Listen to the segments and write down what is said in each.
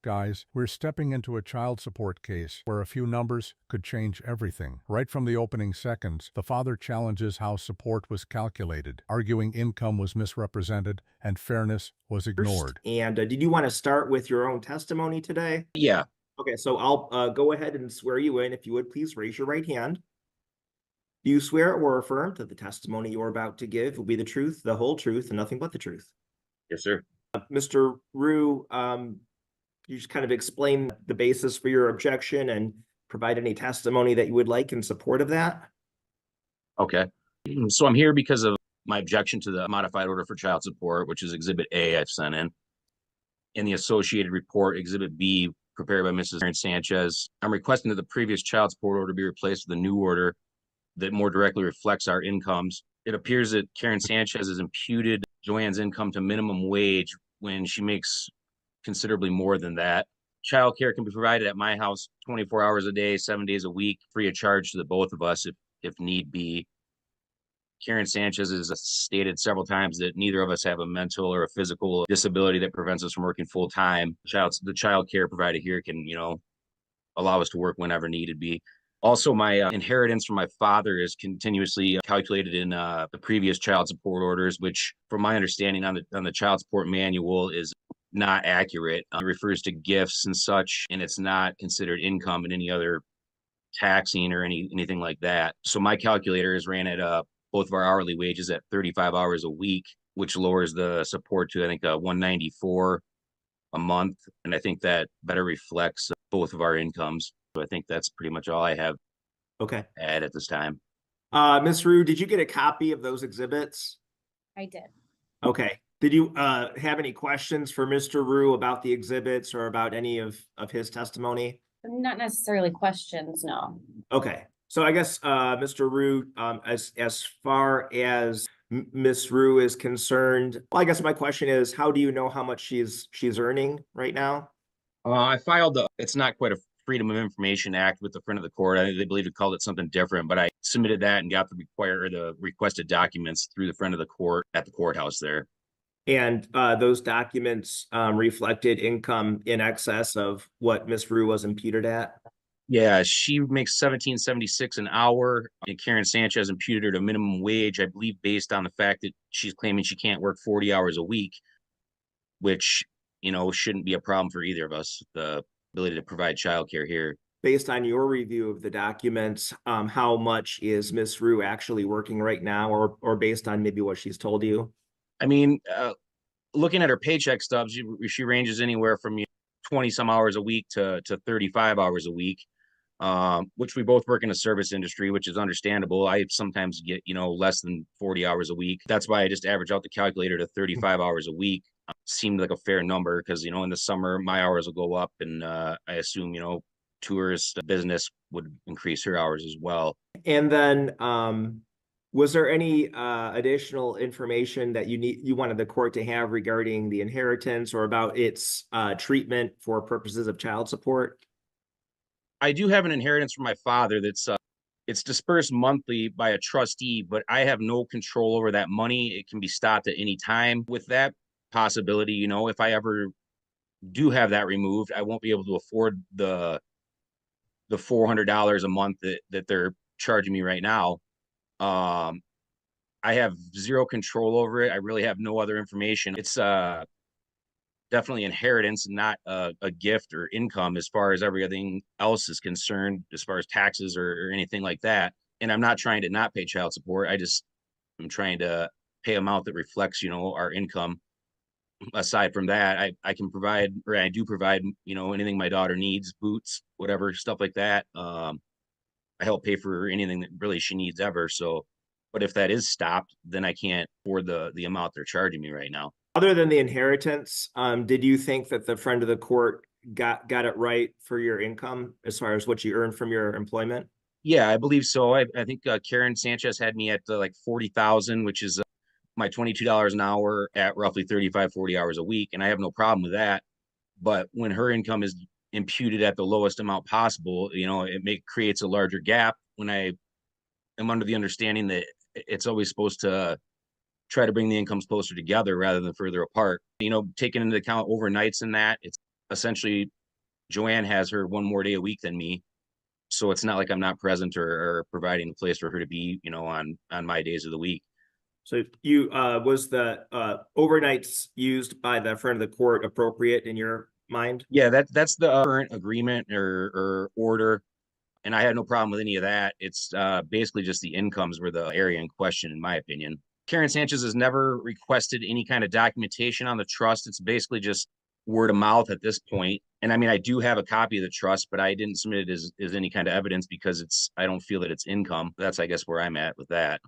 Guys, we're stepping into a child support case where a few numbers could change everything. Right from the opening seconds, the father challenges how support was calculated, arguing income was misrepresented and fairness was ignored. And did you want to start with your own testimony today? Yeah. Okay, so I'll go ahead and swear you in. If you would please raise your right hand. Do you swear or affirm that the testimony you're about to give will be the truth, the whole truth, and nothing but the truth? Yes, sir. Mr. Rue, you just kind of explain the basis for your objection and provide any testimony that you would like in support of that? Okay. So I'm here because of my objection to the modified order for child support, which is Exhibit A I've sent in the associated report, Exhibit B, prepared by Mrs. Karen Sanchez. I'm requesting that the previous child support order be replaced with a new order that more directly reflects our incomes. It appears that Karen Sanchez has imputed Joanne's income to minimum wage when she makes considerably more than that. Childcare can be provided at my house 24 hours a day, 7 days a week, free of charge to the both of us if need be. Karen Sanchez has stated several times that neither of us have a mental or a physical disability that prevents us from working full time. The child care provided here can, allow us to work whenever needed be. Also, my inheritance from my father is continuously calculated in the previous child support orders, which, from my understanding on the child support manual, is not accurate. It refers to gifts and such, and it's not considered income in any other taxing or anything like that. So my calculator is ran at both of our hourly wages at 35 hours a week, which lowers the support to, I think, 194 a month. And I think that better reflects both of our incomes. So I think that's pretty much all I have Okay. to add at this time. Ms. Rue, did you get a copy of those exhibits? I did. Okay. Did you have any questions for Mr. Rue about the exhibits or about any of his testimony? Not necessarily questions, no. Okay. So I guess Mr. Rue, as far as Miss Rue is concerned, well, I guess my question is, how do you know how much she's earning right now? I filed it's not quite a Freedom of Information Act with the front of the court. They believe it called it something different, but I submitted that and got the requested documents through the front of the court at the courthouse there. And those documents reflected income in excess of what Miss Rue was imputed at? Yeah, she makes $17.76 an hour, and Karen Sanchez imputed her to minimum wage, I believe, based on the fact that she's claiming she can't work 40 hours a week, which, shouldn't be a problem for either of us, the ability to provide childcare here. Based on your review of the documents, how much is Miss Rue actually working right now, or based on maybe what she's told you? I mean, looking at her paycheck stubs, she ranges anywhere from 20 some hours a week to 35 hours a week. Which we both work in a service industry, which is understandable. I sometimes get, less than 40 hours a week. That's why I just average out the calculator to 35 hours a week. Seemed like a fair number because, in the summer, my hours will go up. And I assume, tourist business would increase her hours as well. And then was there any additional information that you wanted the court to have regarding the inheritance or about its treatment for purposes of child support? I do have an inheritance from my father that's it's dispersed monthly by a trustee, but I have no control over that money. It can be stopped at any time. With that possibility, if I ever do have that removed, I won't be able to afford the $400 a month that they're charging me right now. I have zero control over it. I really have no other information. It's definitely inheritance, not a gift or income as far as everything else is concerned, as far as taxes or anything like that. And I'm not trying to not pay child support. I'm trying to pay an amount that reflects, our income. Aside from that, I can provide, or I do provide, anything my daughter needs, boots, whatever, stuff like that. I help pay for anything that really she needs ever. So, but if that is stopped, then I can't afford the amount they're charging me right now. Other than the inheritance, did you think that the friend of the court got it right for your income as far as what you earned from your employment? Yeah, I believe so. I think Karen Sanchez had me at like 40,000, which is my $22 an hour at roughly 35, 40 hours a week. And I have no problem with that. But when her income is imputed at the lowest amount possible, it creates a larger gap when I am under the understanding that it's always supposed to try to bring the incomes closer together rather than further apart. Taking into account overnights and that, essentially Joanne has her one more day a week than me. So it's not like I'm not present or providing a place for her to be, on my days of the week. So you, was the, overnights used by the friend of the court appropriate in your mind? Yeah, that's the current agreement or order. And I had no problem with any of that. It's basically just the incomes were the area in question, in my opinion. Karen Sanchez has never requested any kind of documentation on the trust. It's basically just word of mouth at this point. And I mean, I do have a copy of the trust, but I didn't submit it as any kind of evidence because I don't feel that it's income. That's, I guess, where I'm at with that.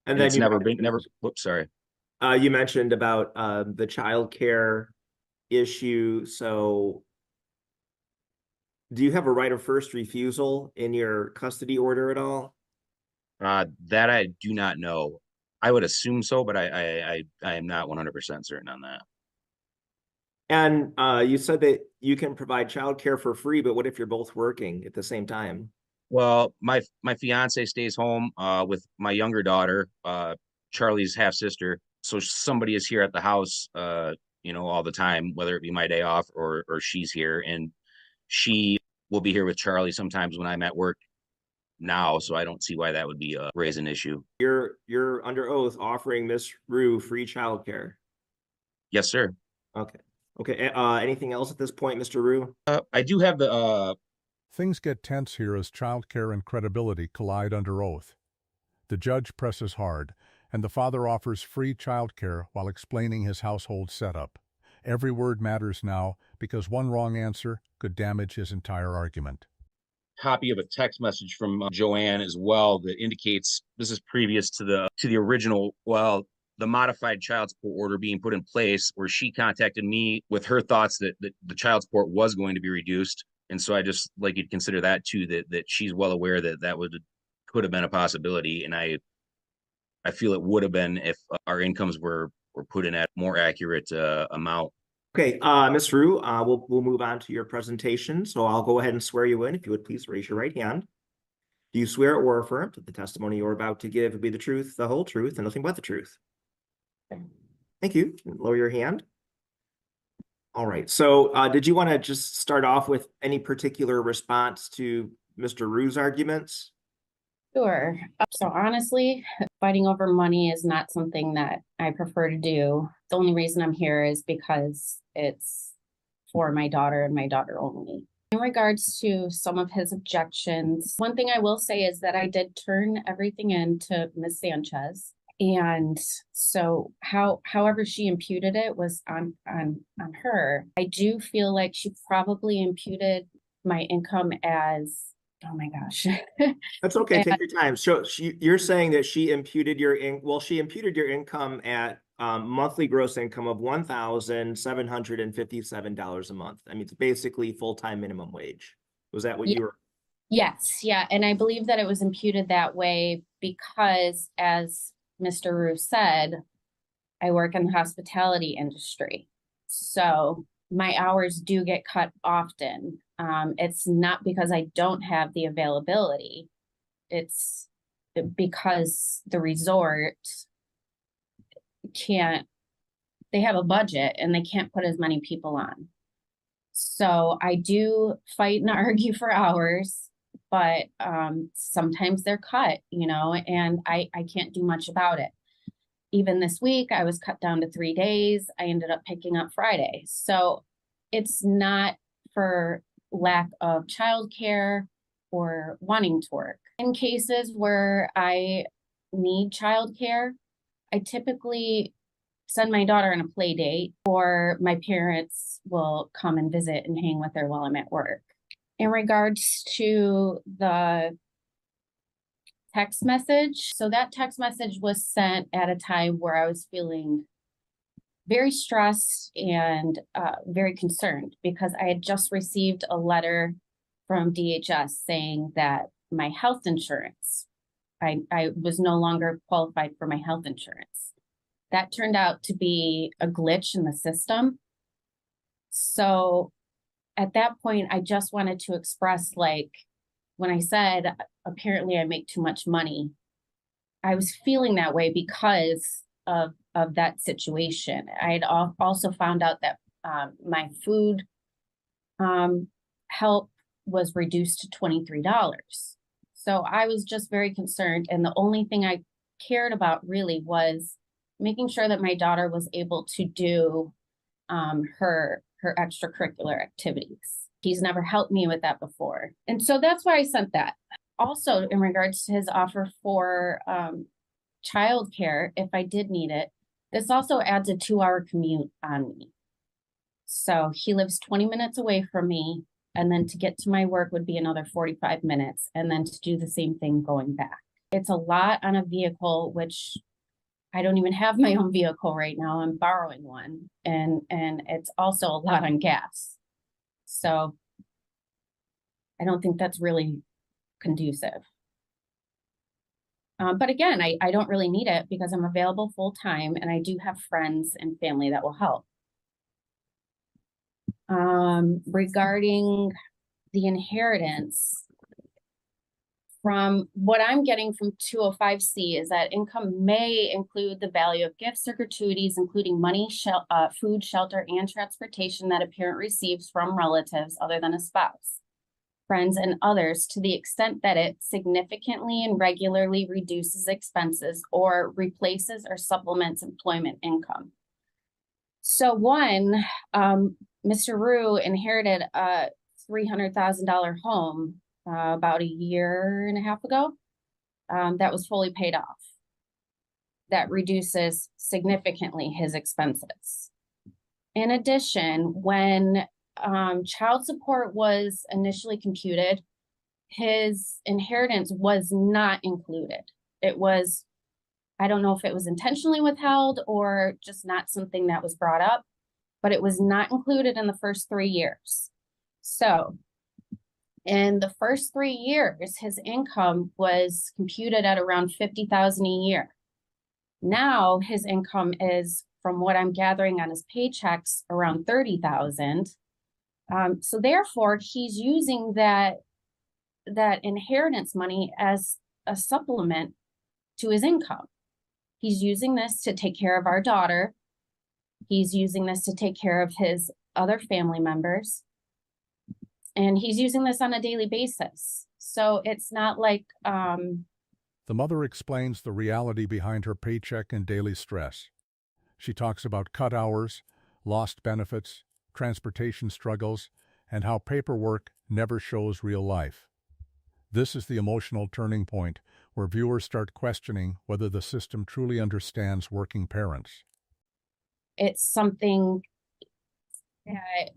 And And then it's whoops, sorry. you mentioned about, the childcare issue. So do you have a right of first refusal in your custody order at all? That I do not know. I would assume so, but I am not 100% certain on that. And you said that you can provide childcare for free, but what if you're both working at the same time? Well, my fiance stays home with my younger daughter, Charlie's half sister. So somebody is here at the house, all the time, whether it be my day off or she's here, and she will be here with Charlie sometimes when I'm at work now. So I don't see why that would be raise an issue. You're under oath offering Miss Rue free childcare. Yes, sir. Okay. Okay. Anything else at this point, Mr. Rue? I do have the Things get tense here as childcare and credibility collide under oath. The judge presses hard, and the father offers free childcare while explaining his household setup. Every word matters now because one wrong answer could damage his entire argument. copy of a text message from Joanne as well that indicates this is previous to the original, the modified child support order being put in place, where she contacted me with her thoughts that the child support was going to be reduced. And so I just like you'd consider that too, that she's well aware that could have been a possibility. And I feel it would have been if our incomes were put in at more accurate amount. Okay, Ms. Rue, we'll move on to your presentation. So I'll go ahead and swear you in. If you would please raise your right hand. Do you swear or affirm that the testimony you're about to give will be the truth, the whole truth, and nothing but the truth? Thank you. Lower your hand. All right. So did you want to just start off with any particular response to Mr. Rue's arguments? Sure. So honestly, fighting over money is not something that I prefer to do. The only reason I'm here is because it's for my daughter and my daughter only. In regards to some of his objections, one thing I will say is that I did turn everything in to Ms. Sanchez. And so however she imputed it was on her. I do feel like she probably imputed my income as, oh my gosh. That's okay. Take your time. So you're saying that she imputed she imputed your income at monthly gross income of $1,757 a month. I mean, it's basically full-time minimum wage. Was that what you were? Yes, yeah. And I believe that it was imputed that way because, as Mr. Rue said, I work in the hospitality industry. So my hours do get cut often. It's not because I don't have the availability. It's because the resort they have a budget and they can't put as many people on. So I do fight and argue for hours, but sometimes they're cut, and I can't do much about it. Even this week, I was cut down to 3 days. I ended up picking up Friday. So it's not for lack of childcare or wanting to work. In cases where I need childcare, I typically send my daughter on a play date, or my parents will come and visit and hang with her while I'm at work. In regards to the text message, so that text message was sent at a time where I was feeling very stressed and very concerned because I had just received a letter from DHS saying that my health insurance, I was no longer qualified for my health insurance. That turned out to be a glitch in the system. So at that point, I just wanted to express, when I said, apparently I make too much money, I was feeling that way because of that situation. I had also found out that my food help was reduced to $23. So I was just very concerned. And the only thing I cared about really was making sure that my daughter was able to do her extracurricular activities. He's never helped me with that before. And so that's why I sent that. Also, in regards to his offer for childcare, if I did need it, this also adds a 2-hour commute on me. So he lives 20 minutes away from me, and then to get to my work would be another 45 minutes, and then to do the same thing going back. It's a lot on a vehicle, which I don't even have my own vehicle right now. I'm borrowing one, and it's also a lot on gas. So I don't think that's really conducive. But again, I don't really need it because I'm available full time and I do have friends and family that will help. Regarding the inheritance, from what I'm getting from 205C is that income may include the value of gifts or gratuities, including money, food, shelter, and transportation that a parent receives from relatives other than a spouse, friends, and others, to the extent that it significantly and regularly reduces expenses or replaces or supplements employment income. So one, Mr. Rue inherited a $300,000 home about a year and a half ago that was fully paid off. That reduces significantly his expenses. In addition, when child support was initially computed, his inheritance was not included. It was, I don't know if it was intentionally withheld or just not something that was brought up, but it was not included in the first 3 years. So in the first 3 years, his income was computed at around $50,000 a year. Now his income is, from what I'm gathering on his paychecks, around $30,000. So therefore, he's using that inheritance money as a supplement to his income. He's using this to take care of our daughter. He's using this to take care of his other family members. And he's using this on a daily basis. So it's not like... The mother explains the reality behind her paycheck and daily stress. She talks about cut hours, lost benefits, transportation struggles, and how paperwork never shows real life. This is the emotional turning point where viewers start questioning whether the system truly understands working parents. It's something that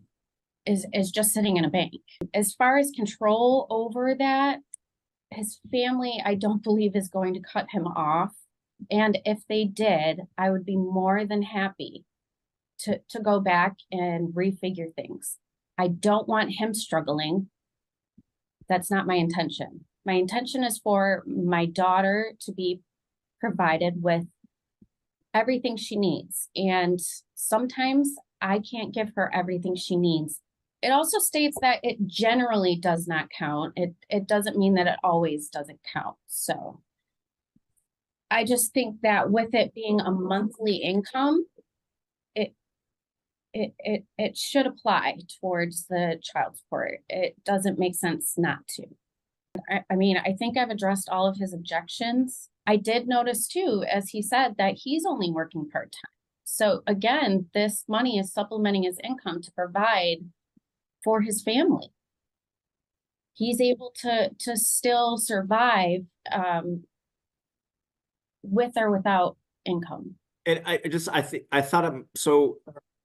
is just sitting in a bank. As far as control over that, his family, I don't believe, is going to cut him off. And if they did, I would be more than happy to go back and refigure things. I don't want him struggling. That's not my intention. My intention is for my daughter to be provided with everything she needs. And sometimes I can't give her everything she needs. It also states that it generally does not count. It doesn't mean that it always doesn't count. So I just think that with it being a monthly income, it should apply towards the child support. It doesn't make sense not to. I mean, I think I've addressed all of his objections. I did notice too, as he said, that he's only working part-time. So again, this money is supplementing his income to provide for his family. He's able to still survive with or without income. And I thought, so,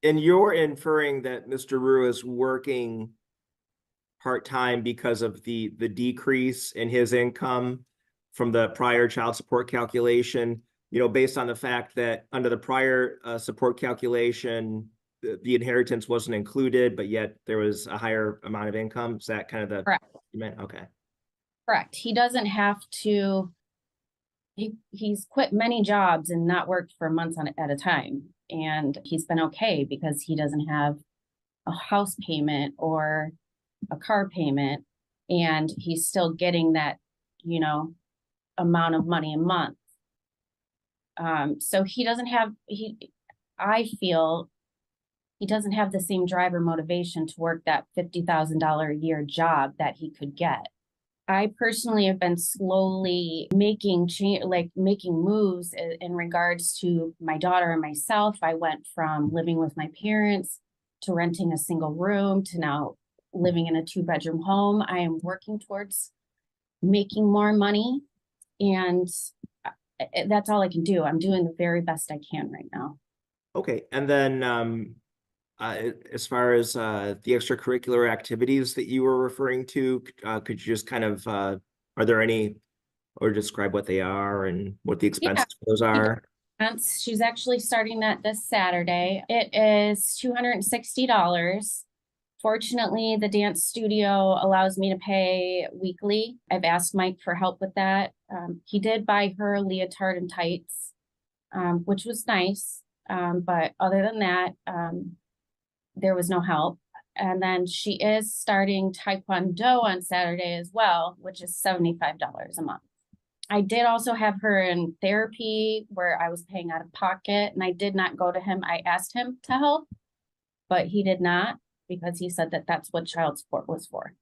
and you're inferring that Mr. Rue is working part-time because of the decrease in his income from the prior child support calculation, based on the fact that under the prior support calculation, the inheritance wasn't included, but yet there was a higher amount of income. Is that kind of the... Correct. You meant? Okay. Correct. He doesn't have to, he's quit many jobs and not worked for months at a time. And he's been okay because he doesn't have a house payment or a car payment. And he's still getting that, amount of money a month. So he doesn't have, I feel he doesn't have the same drive or motivation to work that $50,000 a year job that he could get. I personally have been slowly making moves in regards to my daughter and myself. I went from living with my parents to renting a single room to now living in a 2-bedroom home. I am working towards making more money, and that's all I can do. I'm doing the very best I can right now. Okay, and then as far as the extracurricular activities that you were referring to, could you just kind of are there any, or describe what they are and what the expenses for those are? She's actually starting that this Saturday. It is $260. Fortunately, the dance studio allows me to pay weekly. I've asked Mike for help with that. He did buy her a leotard and tights, which was nice. But other than that, there was no help. And then she is starting Taekwondo on Saturday as well, which is $75 a month. I did also have her in therapy where I was paying out of pocket, and I did not go to him. I asked him to help, but he did not, because he said that that's what child support was for.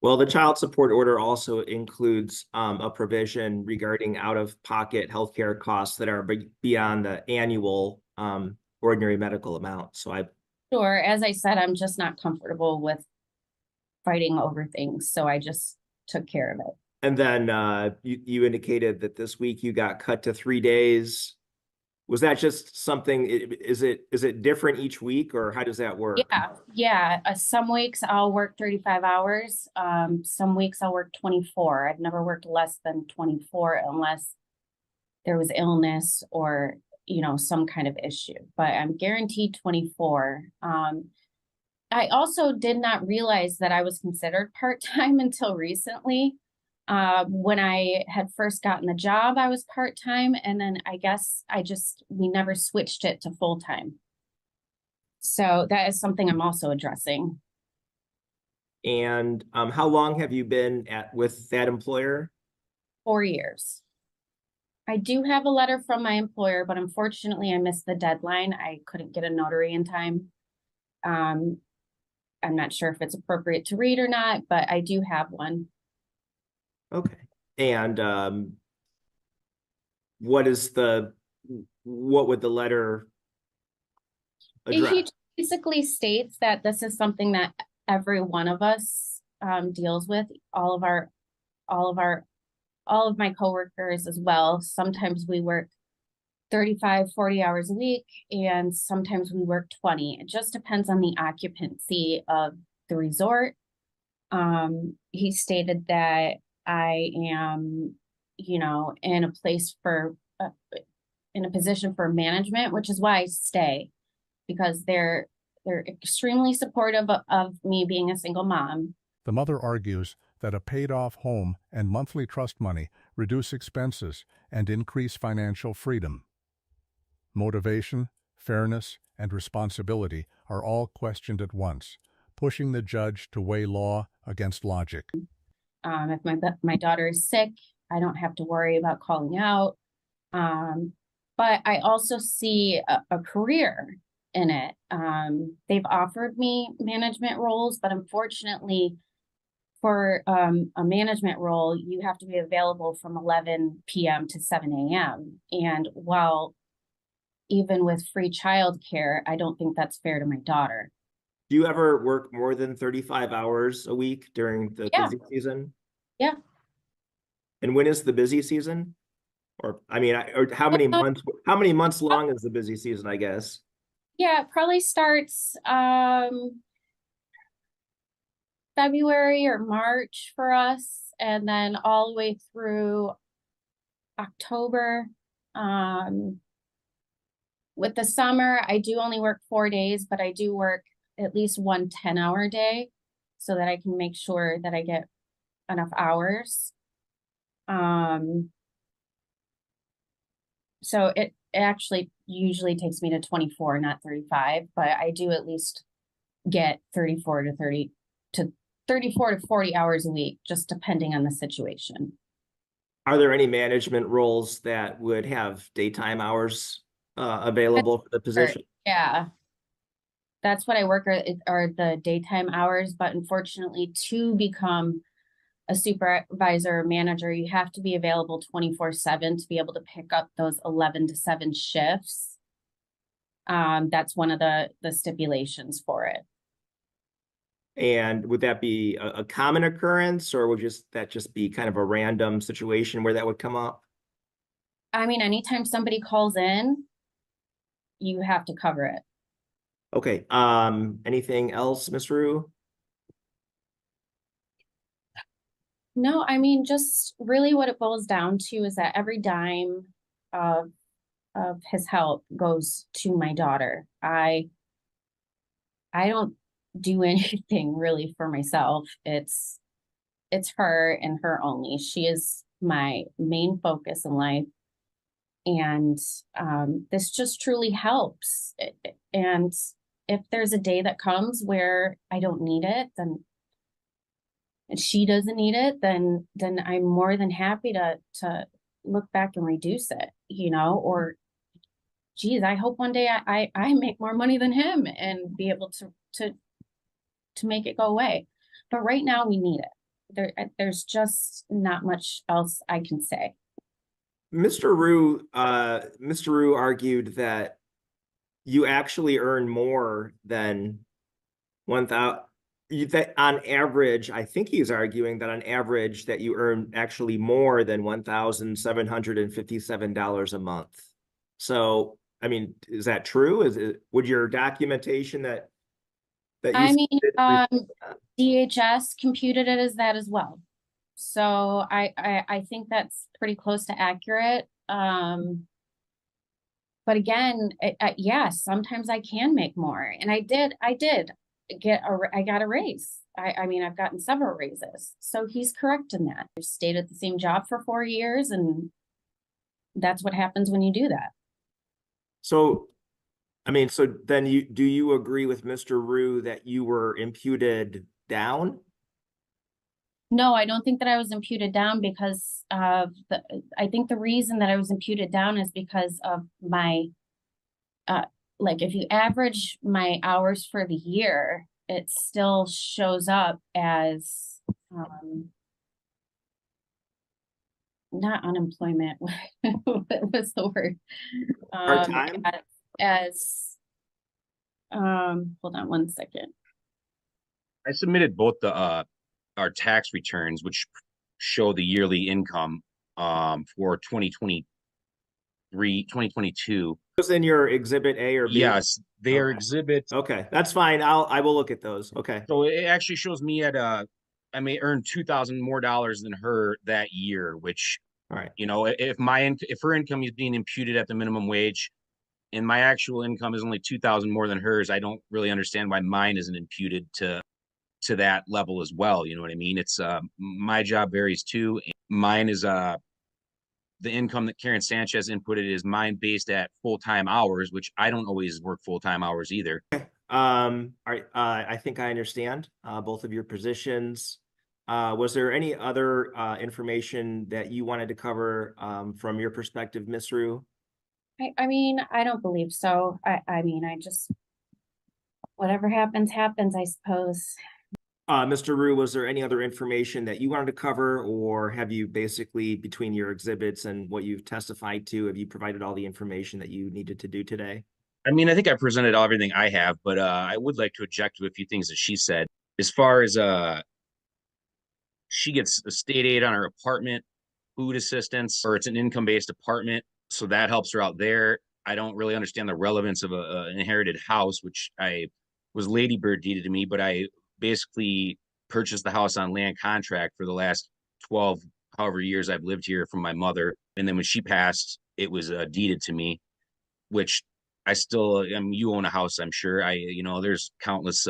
Well, the child support order also includes a provision regarding out-of-pocket healthcare costs that are beyond the annual ordinary medical amount. So Sure, as I said, I'm just not comfortable with fighting over things, so I just took care of it. And then you indicated that this week you got cut to 3 days. Was that just something, is it different each week, or how does that work? Yeah. Some weeks I'll work 35 hours. Some weeks I'll work 24. I've never worked less than 24 unless there was illness or, some kind of issue, but I'm guaranteed 24. I also did not realize that I was considered part-time until recently. When I had first gotten the job, I was part-time, and then I guess we never switched it to full-time. So that is something I'm also addressing. And how long have you been with that employer? 4 years. I do have a letter from my employer, but unfortunately I missed the deadline. I couldn't get a notary in time. I'm not sure if it's appropriate to read or not, but I do have one. Okay. And what would the letter address? He basically states that this is something that every one of us deals with. All of my coworkers as well. Sometimes we work 35, 40 hours a week, and sometimes we work 20. It just depends on the occupancy of the resort. He stated that I am, in a place in a position for management, which is why I stay, because they're extremely supportive of me being a single mom. The mother argues that a paid-off home and monthly trust money reduce expenses and increase financial freedom. Motivation, fairness, and responsibility are all questioned at once, pushing the judge to weigh law against logic. If my daughter is sick, I don't have to worry about calling out. But I also see a career in it. They've offered me management roles, but unfortunately, for a management role, you have to be available from 11 p.m. to 7 a.m. And while even with free childcare, I don't think that's fair to my daughter. Do you ever work more than 35 hours a week during the busy season? Yeah. And when is the busy season? Or how many months long is the busy season, I guess? Yeah, it probably starts February or March for us, and then all the way through October. With the summer, I do only work 4 days, but I do work at least one 10-hour day so that I can make sure that I get enough hours. So it actually usually takes me to 24, not 35, but I do at least get 34 to 40 hours a week, just depending on the situation. Are there any management roles that would have daytime hours available for the position? Yeah. That's what I work are the daytime hours, but unfortunately to become a supervisor or manager, you have to be available 24/7 to be able to pick up those 11 to 7 shifts. That's one of the stipulations for it. And would that be a common occurrence, or would that just be kind of a random situation where that would come up? I mean, anytime somebody calls in, you have to cover it. Okay, anything else, Ms. Rue? No, I mean, just really what it boils down to is that every dime of his help goes to my daughter. I don't do anything really for myself. It's her and her only. She is my main focus in life. And this just truly helps. And if there's a day that comes where I don't need it, then and she doesn't need it, then I'm more than happy to look back and reduce it, you know, or geez, I hope one day I make more money than him and be able to make it go away. But right now we need it. There's just not much else I can say. Mr. Rue argued that you actually earn more than 1,000. That on average, I think he's arguing that on average that you earn actually more than $1,757 a month. So, I mean, is that true? Would your documentation that you I mean, submitted DHS computed it as that as well. So I think that's pretty close to accurate. But again, yes, sometimes I can make more, and I did I got a raise. I mean, I've gotten several raises. So he's correct in that. I stayed at the same job for 4 years, and that's what happens when you do that. So, I mean, so then do you agree with Mr. Rue that you were imputed down? No, I don't think that I was imputed down because of I think the reason that I was imputed down is because of my, like if you average my hours for the year, it still shows up as, not unemployment, what was the word? Part-time? As, hold on one second. I submitted both our tax returns, which show the yearly income for 2022. Was in your exhibit A or B? Yes, they are Okay. exhibits. Okay, that's fine. I will look at those. Okay. So it actually shows me at I may earn $2,000 more than her that year, which, All right. you know, if her income is being imputed at the minimum wage and my actual income is only 2,000 more than hers, I don't really understand why mine isn't imputed to that level as well. You know what I mean? It's my job varies too. Mine is the income that Karen Sanchez inputted is mine based at full-time hours, which I don't always work full-time hours either. All right. I think I understand both of your positions. Was there any other information that you wanted to cover from your perspective, Ms. Rue? I mean, I don't believe so. I mean, I just, whatever happens, happens, I suppose. Mr. Rue, was there any other information that you wanted to cover, or have you basically, between your exhibits and what you've testified to, have you provided all the information that you needed to do today? I mean, I think I presented everything I have, but I would like to object to a few things that she said. As far as she gets a state aid on her apartment, food assistance, or it's an income-based apartment, so that helps her out there. I don't really understand the relevance of an inherited house, which I was ladybird deeded to me, but I basically purchased the house on land contract for the last 12 however years I've lived here from my mother, and then when she passed, it was deeded to me, which I still, I mean, you own a house, I'm sure. There's countless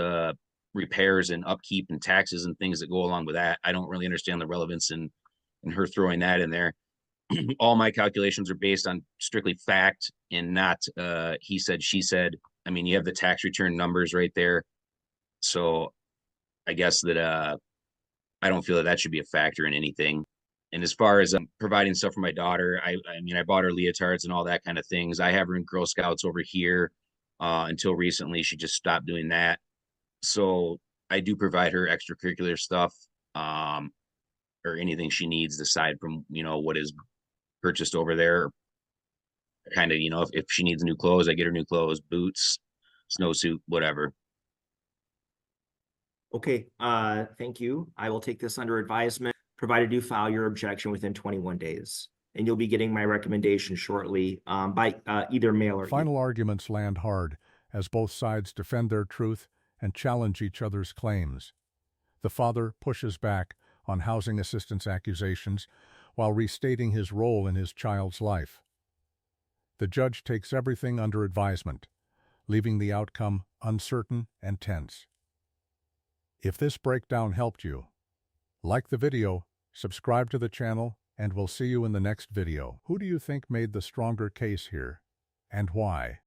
repairs and upkeep and taxes and things that go along with that. I don't really understand the relevance in her throwing that in there. All my calculations are based on strictly fact and not he said, she said. I mean, you have the tax return numbers right there. So I guess that I don't feel that should be a factor in anything. And as far as providing stuff for my daughter, I mean, I bought her leotards and all that kind of things. I have her in Girl Scouts over here. Until recently, she just stopped doing that. So I do provide her extracurricular stuff, or anything she needs aside from, what is purchased over there. Kind of, if she needs new clothes, I get her new clothes, boots, snowsuit, whatever. Okay, thank you. I will take this under advisement, provided you file your objection within 21 days. And you'll be getting my recommendation shortly, by, either mail or Final arguments land hard as both sides defend their truth and challenge each other's claims. The father pushes back on housing assistance accusations while restating his role in his child's life. The judge takes everything under advisement, leaving the outcome uncertain and tense. If this breakdown helped you, like the video, subscribe to the channel, and we'll see you in the next video. Who do you think made the stronger case here, and why?